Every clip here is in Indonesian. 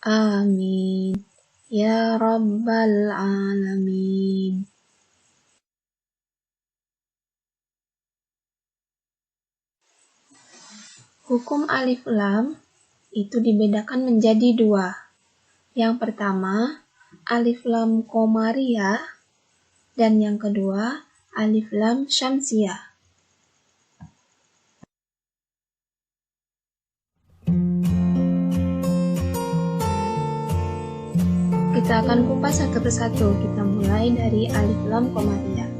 Amin. Ya Rabbal Alamin. Hukum alif lam itu dibedakan menjadi dua. Yang pertama, alif lam qamariyah, dan yang kedua, alif lam syamsiyah. Kita akan kupas satu persatu. Kita mulai dari alif lam qamariyah.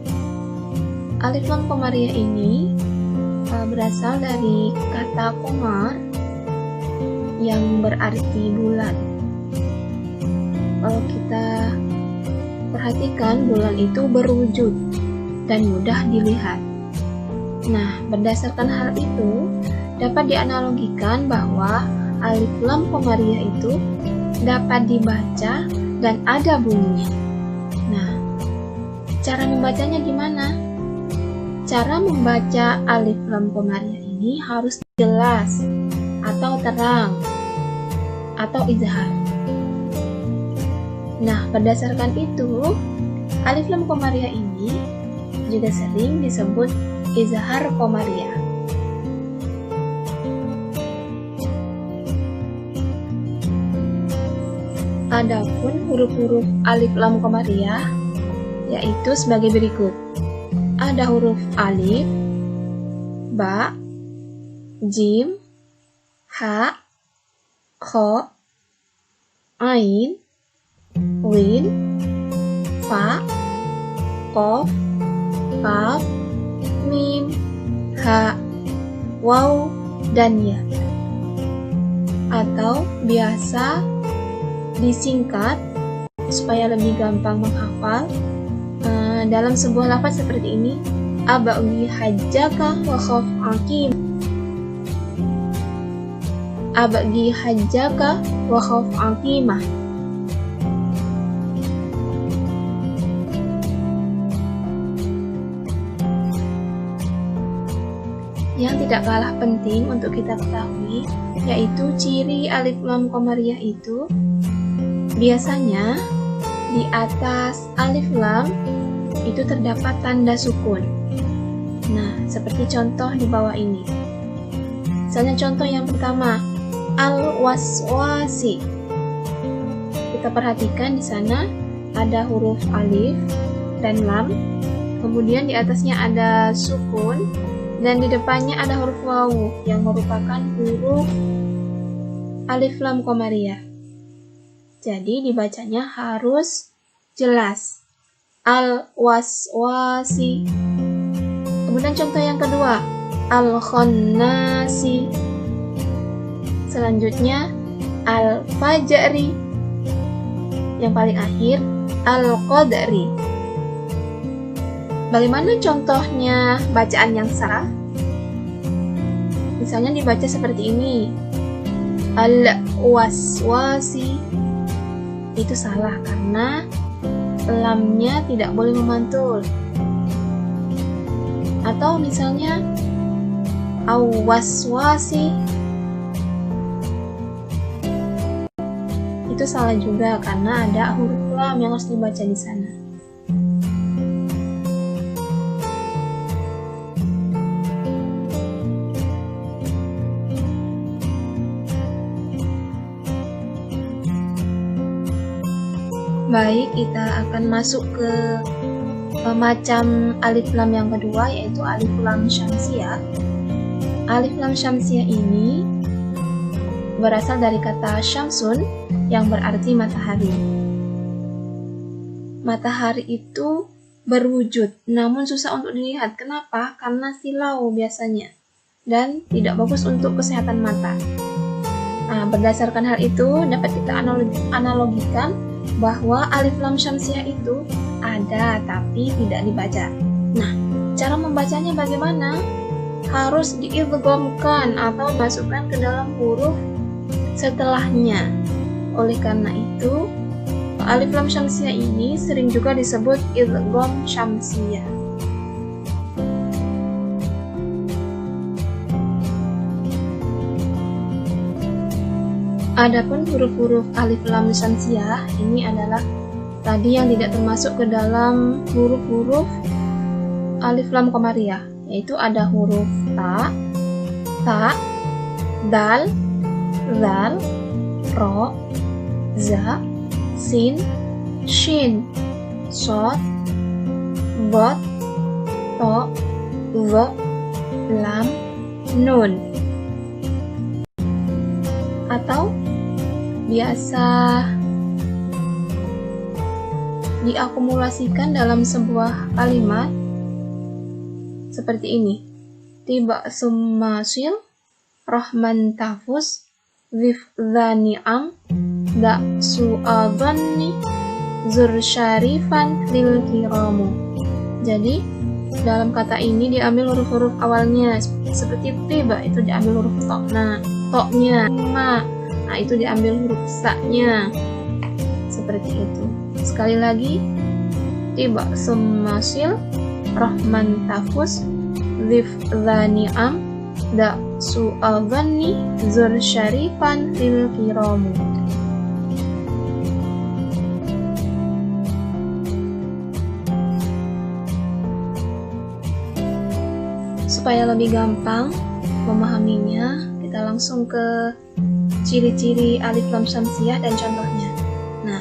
Alif lam qamariyah ini berasal dari kata qamar yang berarti bulan. Kalau kita perhatikan, bulan itu berwujud dan mudah dilihat. Nah, berdasarkan hal itu, dapat dianalogikan bahwa alif lam qamariyah itu dapat dibaca dan ada bunyinya. Nah, cara membacanya gimana? Cara membaca alif lam qamariyah ini harus jelas atau terang atau izhar. Nah, berdasarkan itu, alif lam qamariyah ini juga sering disebut izhar qamariyah. Adapun huruf-huruf alif lam qamariyah yaitu sebagai berikut. Ada huruf alif, ba, jim, ha, kho, ain, win, fa, qof, kaf, mim, ha, waw, dan ya. Atau biasa disingkat supaya lebih gampang menghafal dalam sebuah lafaz seperti ini, abaghi hajjaka wa khaf aqim. Abaghi hajjaka wa khaf aqimah. Yang tidak kalah penting untuk kita ketahui yaitu ciri alif lam qamariyah itu biasanya di atas alif lam itu terdapat tanda sukun. Nah, seperti contoh di bawah ini. Misalnya contoh yang pertama, al-waswasi. Kita perhatikan di sana ada huruf alif dan lam, kemudian di atasnya ada sukun, dan di depannya ada huruf wawu yang merupakan huruf alif lam qamariyah. Jadi dibacanya harus jelas. Al-waswasi. Kemudian contoh yang kedua, al-khannasi. Selanjutnya, al-fajri. Yang paling akhir, al-qadri. Bagaimana contohnya bacaan yang salah? Misalnya dibaca seperti ini, al-waswasi. Itu salah karena lamnya tidak boleh memantul. Atau misalnya awaswasi, itu salah juga karena ada huruf lam yang harus dibaca di sana. Baik, kita akan masuk ke macam alif lam yang kedua, yaitu alif lam syamsiyah. Alif lam syamsiyah ini berasal dari kata syamsun yang berarti matahari. Matahari itu berwujud, namun susah untuk dilihat. Kenapa? Karena silau biasanya dan tidak bagus untuk kesehatan mata. Nah, berdasarkan hal itu dapat kita analogikan bahwa alif lam syamsiyah itu ada tapi tidak dibaca. Nah, cara membacanya bagaimana? Harus diidghamkan atau dimasukkan ke dalam huruf setelahnya. Oleh karena itu, alif lam syamsiyah ini sering juga disebut idgham syamsiyah. Adapun huruf-huruf alif lam syamsiah ini adalah tadi yang tidak termasuk ke dalam huruf-huruf alif lam qamariyah, yaitu ada huruf ta, dal, zal, ro, za, sin, shin, shod, bot, to, zo, lam, nun. Atau biasa diakumulasikan dalam sebuah kalimat seperti ini. Tiba summasil, rahman tafus, zani'am, da su'adhanni, zur syarifan lil kiramu. Jadi dalam kata ini diambil huruf-huruf awalnya, seperti tiba itu diambil huruf toknya, ma, nah itu diambil huruf sa-nya, seperti itu. Sekali lagi, tiba summasil, rahman tafus, zani'am, da su'adhanni, zur syarifan lil kiramu. Supaya lebih gampang memahaminya, kita langsung ke ciri-ciri alif lam syamsiah dan contohnya. Nah,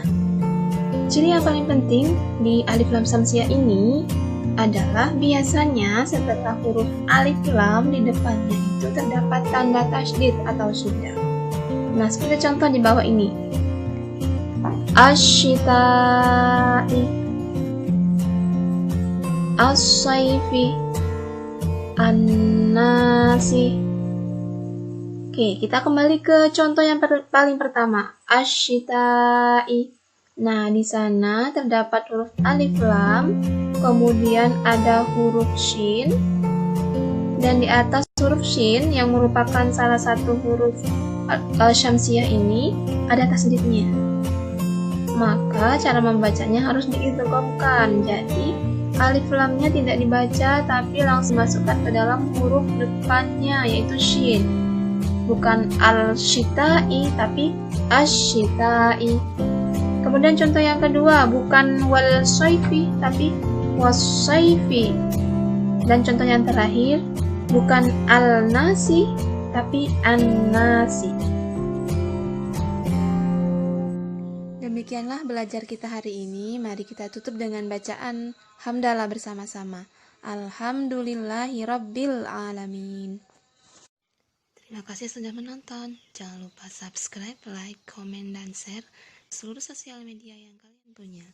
ciri yang paling penting di alif lam syamsiah ini adalah biasanya setelah huruf alif lam di depannya itu terdapat tanda tasydid atau syiddah. Nah, seperti contoh di bawah ini. Asyita'i, as-sayfi, an-nasi. Oke, kita kembali ke contoh yang paling pertama, asyita'i. Nah, di sana terdapat huruf alif lam, kemudian ada huruf shin, dan di atas huruf shin yang merupakan salah satu huruf syamsiah ini ada tasydidnya. Maka cara membacanya harus diidghamkan. Jadi alif lamnya tidak dibaca tapi langsung masukkan ke dalam huruf depannya, yaitu shin. Bukan al-shita'i tapi ash-shita'i. Kemudian contoh yang kedua, bukan wal-sayfi tapi was-sayfi. Dan contoh yang terakhir, bukan al-nasi tapi an-nasi. Demikianlah belajar kita hari ini. Mari kita tutup dengan bacaan hamdalah bersama-sama. Alhamdulillahirabbil alamin. Terima kasih sudah menonton. Jangan lupa subscribe, like, komen, dan share seluruh sosial media yang kalian punya.